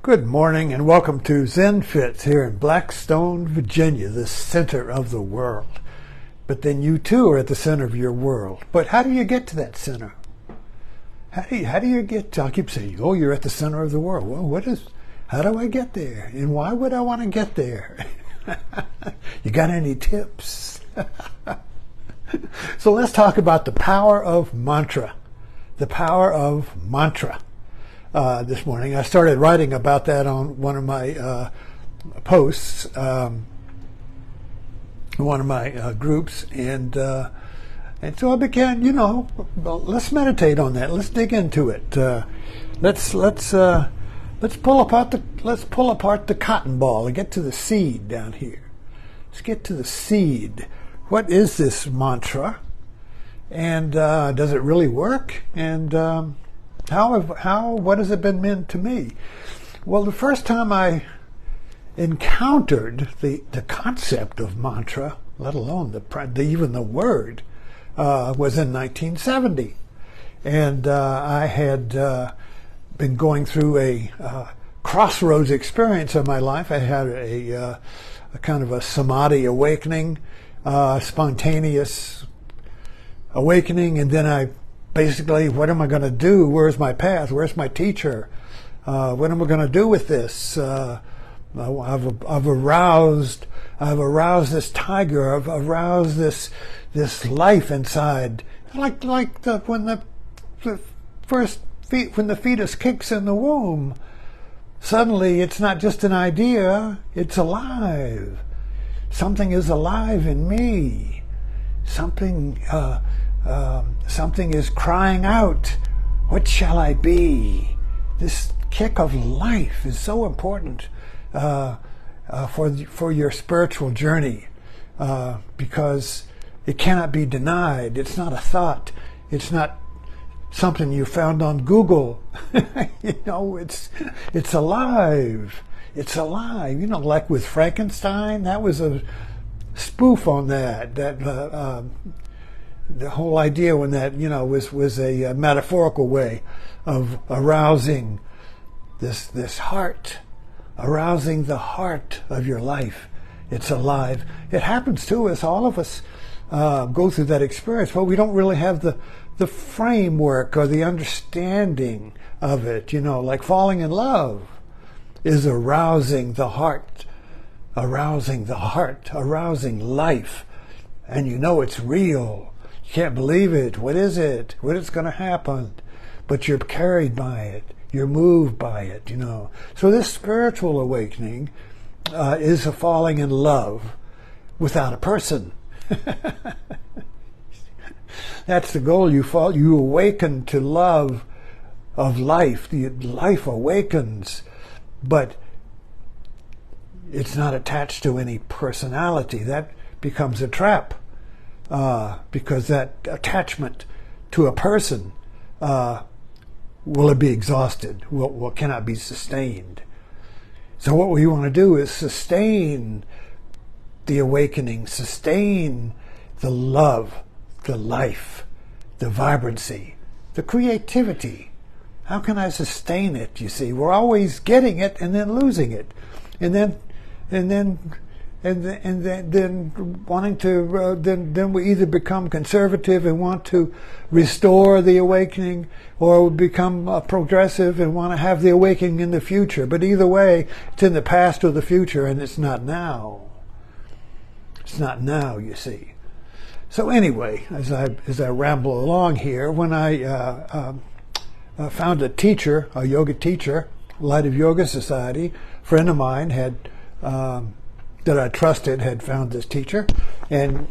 Good morning and welcome to Zen Fits here in Blackstone, Virginia, the center of the world. But then you too are at the center of your world. But how do you get to that center? How do you get to, I keep saying, oh, you're at the center of the world. Well, how do I get there? And why would I want to get there? You got any tips? So let's talk about the power of mantra. The power of mantra. This morning I started writing about that on one of my posts, one of my groups, and so I began, let's meditate on that. Let's dig into it. Let's pull apart the cotton ball and get to the seed down here. Let's get to the seed. What is this mantra? And does it really work? And what has it been meant to me? Well, the first time I encountered the concept of mantra, let alone even the word, was in 1970. And I had been going through a crossroads experience of my life. I had a kind of a samadhi awakening, spontaneous awakening, and then I basically, what am I going to do? Where's my path? Where's my teacher? What am I going to do with this? I've aroused this tiger. I've aroused this life inside. Like when the fetus kicks in the womb, suddenly it's not just an idea. It's alive. Something is alive in me. Something is crying out, what shall I be? This kick of life is so important for your spiritual journey because it cannot be denied. It's not a thought. It's not something you found on Google. It's alive. It's alive. Like with Frankenstein, that was a spoof on that. The whole idea when that, was a metaphorical way of arousing this heart, arousing the heart of your life. It's alive. It happens to us. All of us go through that experience, but we don't really have the framework or the understanding of it. Like falling in love is arousing the heart, arousing life, and it's real. You can't believe it. What is it? What is going to happen? But you're carried by it. You're moved by it, So this spiritual awakening is a falling in love without a person. That's the goal. You awaken to love of life. The life awakens, but it's not attached to any personality. That becomes a trap. Because that attachment to a person will be exhausted, cannot be sustained. So what we want to do is sustain the awakening, sustain the love, the life, the vibrancy, the creativity. How can I sustain it? You see, we're always getting it and then losing it, and then wanting to, then we either become conservative and want to restore the awakening, or we become progressive and want to have the awakening in the future. But either way, it's in the past or the future, and it's not now. It's not now, you see. So anyway, as I ramble along here, when I found a teacher, a yoga teacher, Light of Yoga Society, a friend of mine had that I trusted had found this teacher, and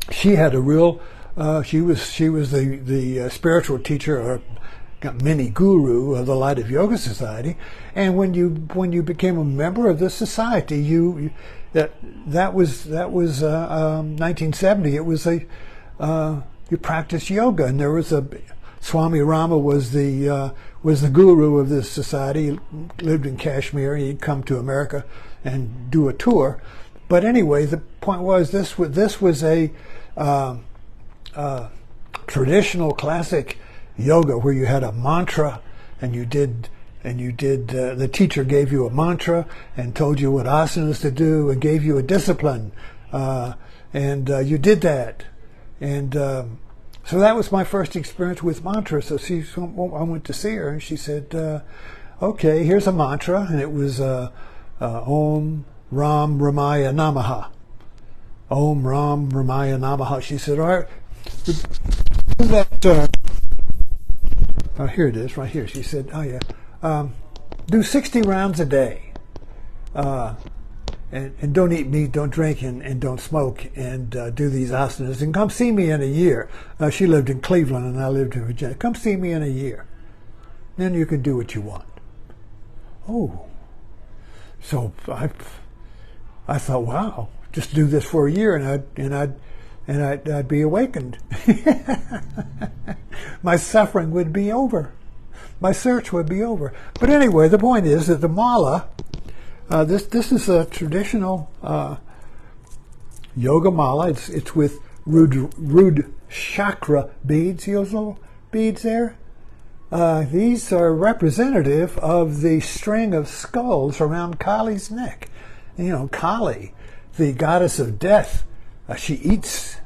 she had a real she was the spiritual teacher or mini guru of the Light of Yoga Society. And when you became a member of this society, that was 1970. It was you practiced yoga, and there was Swami Rama was the guru of this society. He lived in Kashmir. He'd come to America and do a tour. But anyway, the point was this was a traditional classic yoga where you had a mantra and you did and you did, the teacher gave you a mantra and told you what asanas to do and gave you a discipline, and you did that. And so that was my first experience with mantra. So I went to see her, and she said, okay, here's a mantra, and it was Om Ram Ramaya Namaha. Om Ram Ramaya Namaha. She said, all right, do that. Oh, here it is, right here. She said, oh yeah, do 60 rounds a day. And don't eat meat, don't drink, and don't smoke, and do these asanas. And come see me in a year. She lived in Cleveland, and I lived in Virginia. Come see me in a year. Then you can do what you want. Oh. So I thought, wow, just do this for a year, and I'd be awakened. My suffering would be over. My search would be over. But anyway, the point is that the mala, this is a traditional yoga mala. It's with root chakra beads. See those little beads there? These are representative of the string of skulls around Kali's neck. You know, Kali, the goddess of death, she eats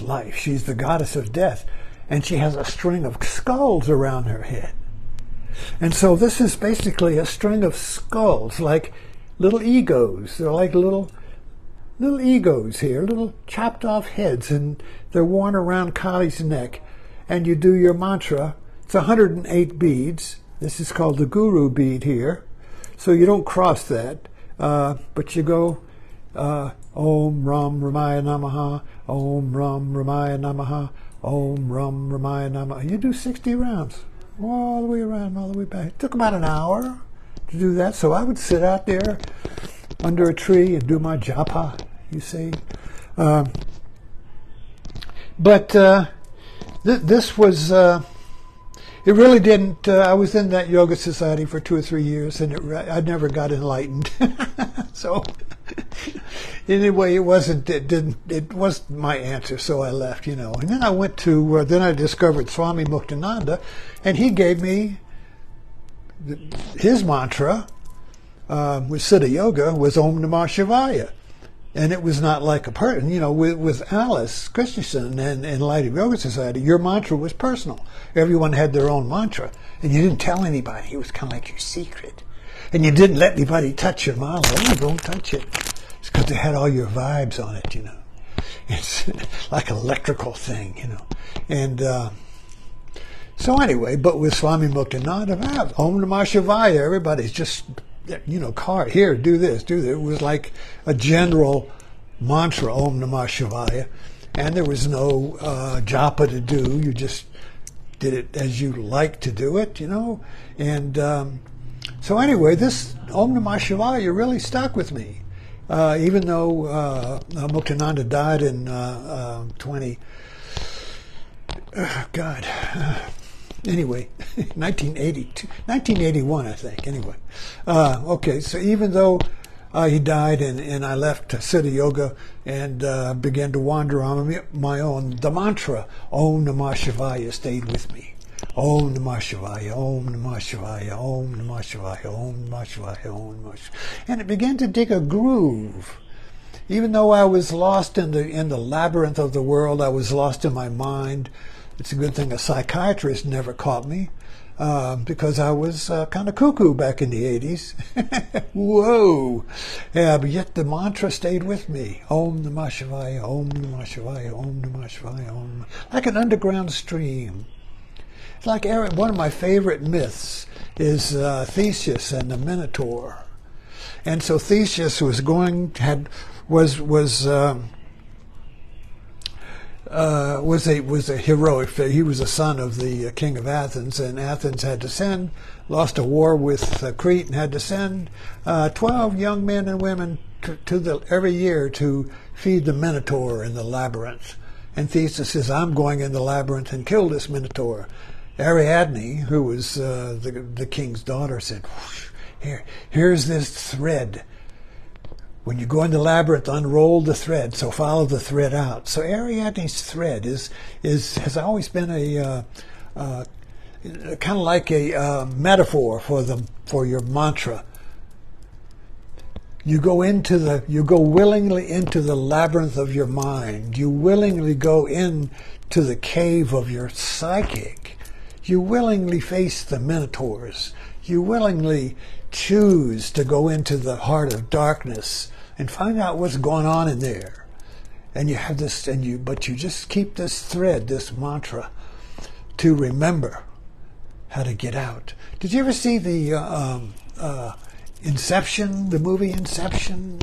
life. She's the goddess of death, and she has a string of skulls around her head. And so this is basically a string of skulls, like little egos. They're like little egos here, little chopped off heads, and they're worn around Kali's neck. And you do your mantra. It's 108 beads. This is called the guru bead here. So you don't cross that, but you go Om Ram Ramaya Namaha, Om Ram Ramaya Namaha, Om Ram Ramaya Namaha. You do 60 rounds, all the way around, all the way back. It took about an hour to do that. So I would sit out there under a tree and do my japa, you see. This was, it really didn't, I was in that yoga society for 2 or 3 years, and I never got enlightened. So anyway, it wasn't my answer, so I left, you know. And then I went to, then I discovered Swami Muktananda, and he gave me his mantra with Siddha Yoga was Om Namah Shivaya. And it was not like a person, you know, with Alice Christensen and Light of Yoga Society, your mantra was personal. Everyone had their own mantra, and you didn't tell anybody. It was kind of like your secret. And you didn't let anybody touch your mala. Oh, don't touch it. It's because it had all your vibes on it, you know. It's like an electrical thing, you know. And so anyway, but with Swami Muktananda, Om Namah Shivaya, everybody's just, you know, here, do this, do that. It was like a general mantra, Om Namah Shivaya, and there was no japa to do. You just did it as you like to do it, you know. And so anyway, this Om Namah Shivaya really stuck with me, even though Muktananda died in 1981, I think, anyway. Okay, so even though he died and I left Siddha Yoga and began to wander on my own, the mantra, Om Namah Shivaya, stayed with me. Om Namah Shivaya, Om Namah Shivaya, Om Namah Shivaya, Om Namah Shivaya, Om Namah Shivaya. And it began to dig a groove. Even though I was lost in the labyrinth of the world, I was lost in my mind. It's a good thing a psychiatrist never caught me, because I was kind of cuckoo back in the 80s. Whoa! Yeah, but yet the mantra stayed with me. Om Namah Shivaya, Om Namah Shivaya, Om Namah Shivaya, Om. Like an underground stream. It's like one of my favorite myths is Theseus and the Minotaur. And so Theseus was a heroic figure. He was a son of the king of Athens, and Athens had to lost a war with Crete, and had to send 12 young men and women every year to feed the Minotaur in the labyrinth. And Theseus says, I'm going in the labyrinth and kill this Minotaur. Ariadne, who was the king's daughter, said, here's this thread. When you go in the labyrinth, unroll the thread, so follow the thread out. So Ariadne's thread has always been kind of like a metaphor for your mantra. You go willingly into the labyrinth of your mind. You willingly go into the cave of your psychic. You willingly face the minotaurs. You willingly choose to go into the heart of darkness and find out what's going on in there. And you have this, but you just keep this thread, this mantra, to remember how to get out. Did you ever see the Inception, the movie Inception,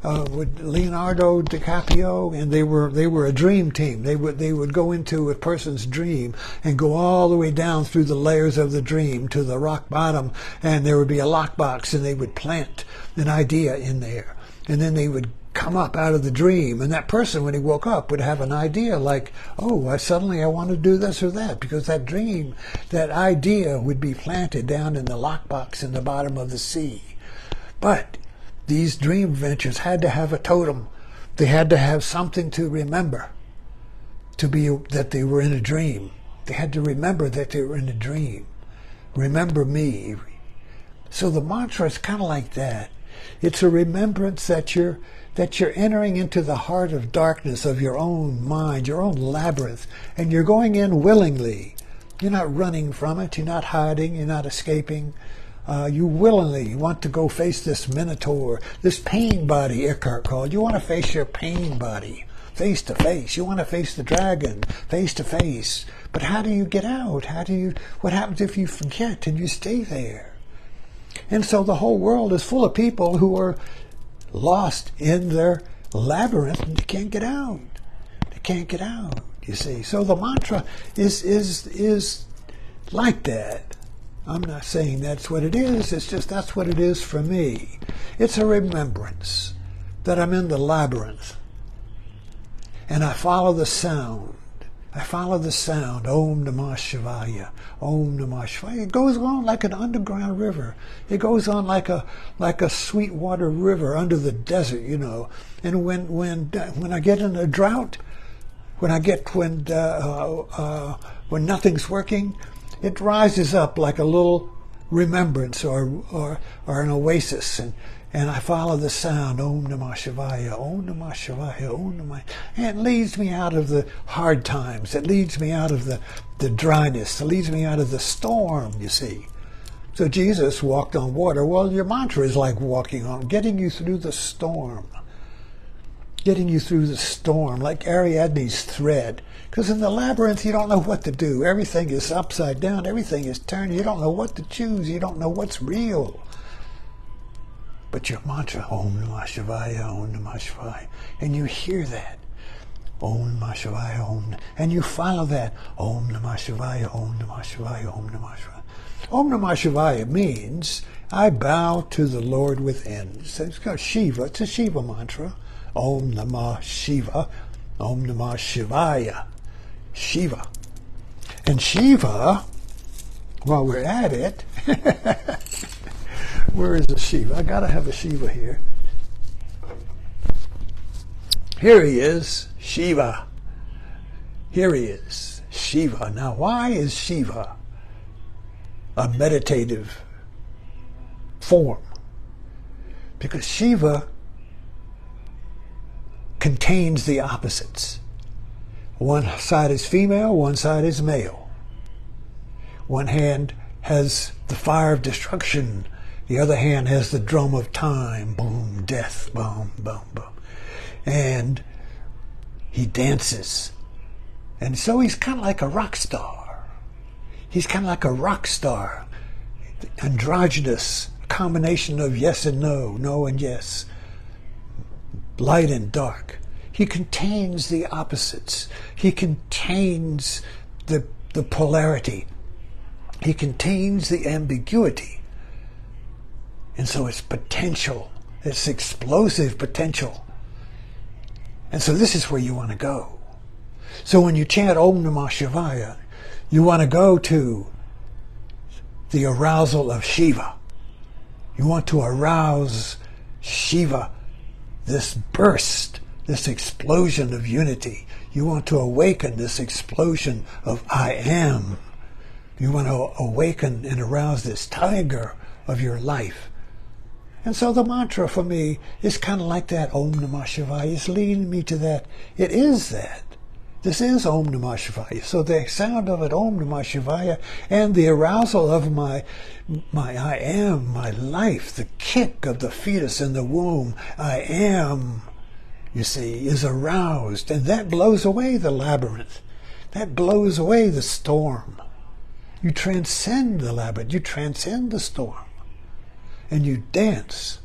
with Leonardo DiCaprio? And they were a dream team. They would go into a person's dream and go all the way down through the layers of the dream to the rock bottom, and there would be a lockbox, and they would plant an idea in there, and then they would come up out of the dream, and that person, when he woke up, would have an idea like, oh, suddenly I want to do this or that, because that dream, that idea would be planted down in the lockbox in the bottom of the sea. But these dream ventures had to have a totem. They had to have something to remember, that they were in a dream. They had to remember that they were in a dream. Remember me. So the mantra is kind of like that. It's a remembrance that you're entering into the heart of darkness of your own mind, your own labyrinth, and you're going in willingly. You're not running from it. You're not hiding. You're not escaping. You willingly want to go face this minotaur, this pain body, Eckhart called. You want to face your pain body face to face. You want to face the dragon face to face. But how do you get out? What happens if you forget and you stay there? And so the whole world is full of people who are lost in their labyrinth and they can't get out. They can't get out, you see. So the mantra is like that. I'm not saying that's what it is. It's just that's what it is for me. It's a remembrance that I'm in the labyrinth. And I follow the sound. I follow the sound. Om Namah Shivaya. Om Namah Shivaya. It goes on like an underground river. It goes on like a sweet water river under the desert, you know. And when I get in a drought, when nothing's working, it rises up like a little remembrance or an oasis, and I follow the sound, Om Namah Shivaya, Om Namah Shivaya, Om Namah, and it leads me out of the hard times. It leads me out of the dryness. It leads me out of the storm, you see. So Jesus walked on water. Well, your mantra is like walking on, getting you through the storm. Getting you through the storm, like Ariadne's thread. Because in the labyrinth, you don't know what to do. Everything is upside down. Everything is turned. You don't know what to choose. You don't know what's real. But your mantra, Om Namah Shivaya, Om Namah Shivaya, and you hear that, Om Namah Shivaya, Om, and you follow that, Om Namah Shivaya, Om Namah Shivaya, Om Namah Shivaya. Om Namah Shivaya means I bow to the Lord within. So it's called Shiva. It's a Shiva mantra. Om Namah Shiva, Om Namah Shivaya, Shiva. And Shiva, while we're at it, where is the Shiva? I gotta have a Shiva here. Here he is, Shiva. Here he is, Shiva. Now, why is Shiva a meditative form? Because Shiva contains the opposites. One side is female, one side is male. One hand has the fire of destruction, the other hand has the drum of time, boom, death, boom, boom, boom. And he dances. And so he's kind of like a rock star. He's kind of like a rock star, androgynous, a combination of yes and no, no and yes, light and dark. He contains the opposites. He contains the polarity. He contains the ambiguity. And so it's potential. It's explosive potential. And so this is where you want to go. So when you chant Om Namah Shivaya, you want to go to the arousal of Shiva. You want to arouse Shiva, this burst, this explosion of unity. You want to awaken this explosion of I am. You want to awaken and arouse this tiger of your life. And so the mantra for me is kind of like that, Om Namah Shivaya. It's leading me to that. It is that. This is Om Namah Shivaya. So the sound of it, Om Namah Shivaya, and the arousal of my I am, my life, the kick of the fetus in the womb, I am, you see, is aroused. And that blows away the labyrinth. That blows away the storm. You transcend the labyrinth. You transcend the storm. And you dance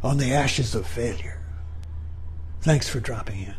on the ashes of failure. Thanks for dropping in.